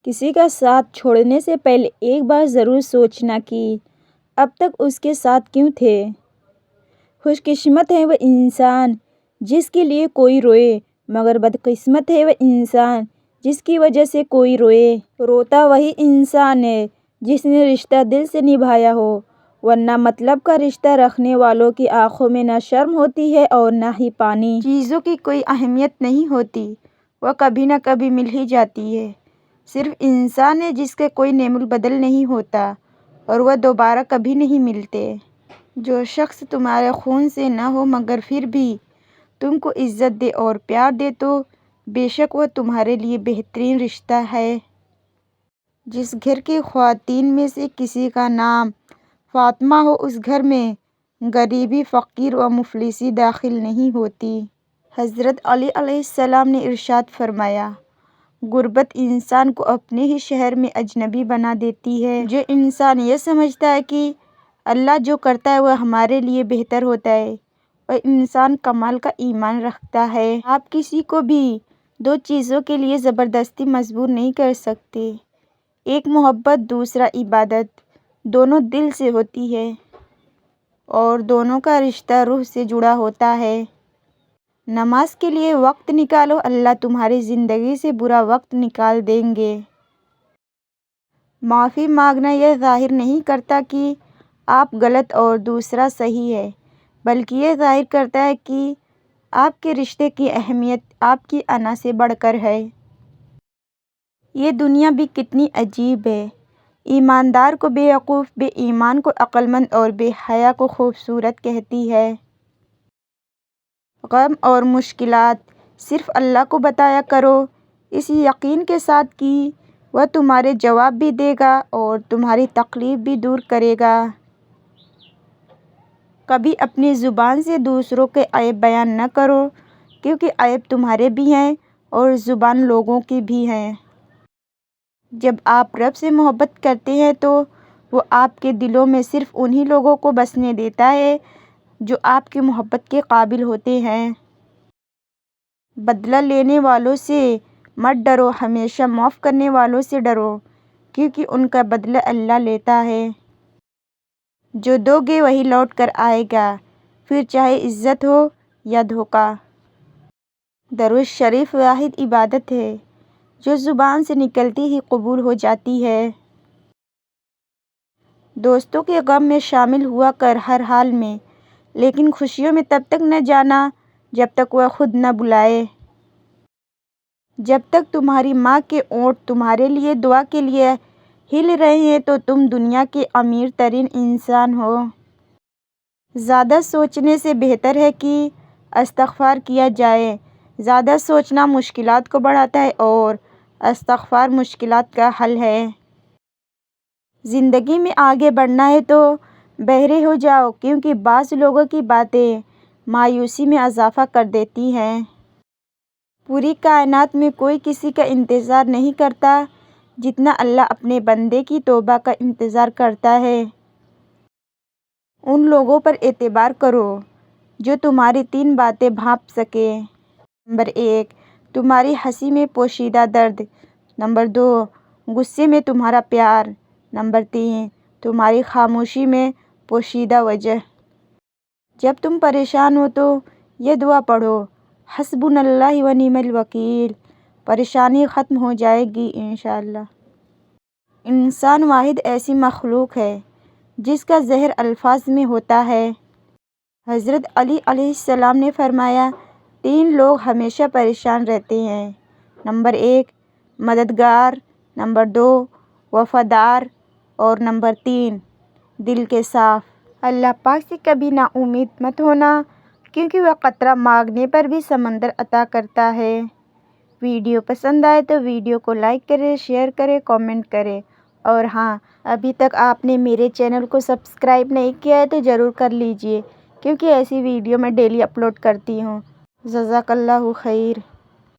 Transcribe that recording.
کسی کا ساتھ چھوڑنے سے پہلے ایک بار ضرور سوچنا کہ اب تک اس کے ساتھ کیوں تھے۔ خوش قسمت ہے وہ انسان جس کے لیے کوئی روئے، مگر بدقسمت ہے وہ انسان جس کی وجہ سے کوئی روئے۔ روتا وہی انسان ہے جس نے رشتہ دل سے نبھایا ہو، ورنہ مطلب کا رشتہ رکھنے والوں کی آنکھوں میں نہ شرم ہوتی ہے اور نہ ہی پانی۔ چیزوں کی کوئی اہمیت نہیں ہوتی، وہ کبھی نہ کبھی مل ہی جاتی ہے۔ صرف انسان ہے جس کا کوئی نعم البدل نہیں ہوتا اور وہ دوبارہ کبھی نہیں ملتے۔ جو شخص تمہارے خون سے نہ ہو مگر پھر بھی تم کو عزت دے اور پیار دے تو بے شک وہ تمہارے لیے بہترین رشتہ ہے۔ جس گھر کی خواتین میں سے کسی کا نام فاطمہ ہو، اس گھر میں غریبی، فقر و مفلسی داخل نہیں ہوتی۔ حضرت علی علیہ السلام نے ارشاد فرمایا، غربت انسان کو اپنے ہی شہر میں اجنبی بنا دیتی ہے۔ جو انسان یہ سمجھتا ہے کہ اللہ جو کرتا ہے وہ ہمارے لیے بہتر ہوتا ہے، وہ انسان کمال کا ایمان رکھتا ہے۔ آپ کسی کو بھی دو چیزوں کے لیے زبردستی مجبور نہیں کر سکتے، ایک محبت، دوسرا عبادت۔ دونوں دل سے ہوتی ہے اور دونوں کا رشتہ روح سے جڑا ہوتا ہے۔ نماز کے لیے وقت نکالو، اللہ تمہاری زندگی سے برا وقت نکال دیں گے۔ معافی مانگنا یہ ظاہر نہیں کرتا کہ آپ غلط اور دوسرا صحیح ہے، بلکہ یہ ظاہر کرتا ہے کہ آپ کے رشتے کی اہمیت آپ کی انا سے بڑھ کر ہے۔ یہ دنیا بھی کتنی عجیب ہے، ایماندار کو بیوقوف، بے ایمان کو عقل مند اور بے حیا کو خوبصورت کہتی ہے۔ غم اور مشکلات صرف اللہ کو بتایا کرو، اس یقین کے ساتھ کہ وہ تمہارے جواب بھی دے گا اور تمہاری تکلیف بھی دور کرے گا۔ کبھی اپنی زبان سے دوسروں کے عیب بیان نہ کرو، کیونکہ عیب تمہارے بھی ہیں اور زبان لوگوں کی بھی ہے۔ جب آپ رب سے محبت کرتے ہیں تو وہ آپ کے دلوں میں صرف انہی لوگوں کو بسنے دیتا ہے جو آپ کی محبت کے قابل ہوتے ہیں۔ بدلہ لینے والوں سے مت ڈرو، ہمیشہ معاف کرنے والوں سے ڈرو، کیونکہ ان کا بدلہ اللہ لیتا ہے۔ جو دو گے وہی لوٹ کر آئے گا، پھر چاہے عزت ہو یا دھوکہ۔ درود شریف واحد عبادت ہے جو زبان سے نکلتی ہی قبول ہو جاتی ہے۔ دوستوں کے غم میں شامل ہوا کر ہر حال میں، لیکن خوشیوں میں تب تک نہ جانا جب تک وہ خود نہ بلائے۔ جب تک تمہاری ماں کے ہونٹ تمہارے لیے دعا کے لیے ہل رہے ہیں تو تم دنیا کے امیر ترین انسان ہو۔ زیادہ سوچنے سے بہتر ہے کہ استغفار کیا جائے۔ زیادہ سوچنا مشکلات کو بڑھاتا ہے اور استغفار مشکلات کا حل ہے۔ زندگی میں آگے بڑھنا ہے تو بہرے ہو جاؤ، کیونکہ بعض لوگوں کی باتیں مایوسی میں اضافہ کر دیتی ہیں۔ پوری کائنات میں کوئی کسی کا انتظار نہیں کرتا جتنا اللہ اپنے بندے کی توبہ کا انتظار کرتا ہے۔ ان لوگوں پر اعتبار کرو جو تمہاری تین باتیں بھانپ سکیں۔ نمبر 1، تمہاری ہنسی میں پوشیدہ درد۔ نمبر 2، غصے میں تمہارا پیار۔ نمبر 3، تمہاری خاموشی میں پوشیدہ وجہ۔ جب تم پریشان ہو تو یہ دعا پڑھو، حسبنا اللہ و نعم الوکیل۔ پریشانی ختم ہو جائے گی انشاءاللہ۔ انسان واحد ایسی مخلوق ہے جس کا زہر الفاظ میں ہوتا ہے۔ حضرت علی علیہ السلام نے فرمایا، 3 لوگ ہمیشہ پریشان رہتے ہیں۔ نمبر 1، مددگار۔ نمبر 2، وفادار۔ اور نمبر 3، دل کے صاف۔ اللہ پاک سے کبھی نا امید مت ہونا، کیونکہ وہ قطرہ مانگنے پر بھی سمندر عطا کرتا ہے۔ ویڈیو پسند آئے تو ویڈیو کو لائک کریں، شیئر کریں، کامنٹ کریں، اور ہاں، ابھی تک آپ نے میرے چینل کو سبسکرائب نہیں کیا ہے تو ضرور کر لیجئے، کیونکہ ایسی ویڈیو میں ڈیلی اپلوڈ کرتی ہوں۔ جزاک اللہ خیر۔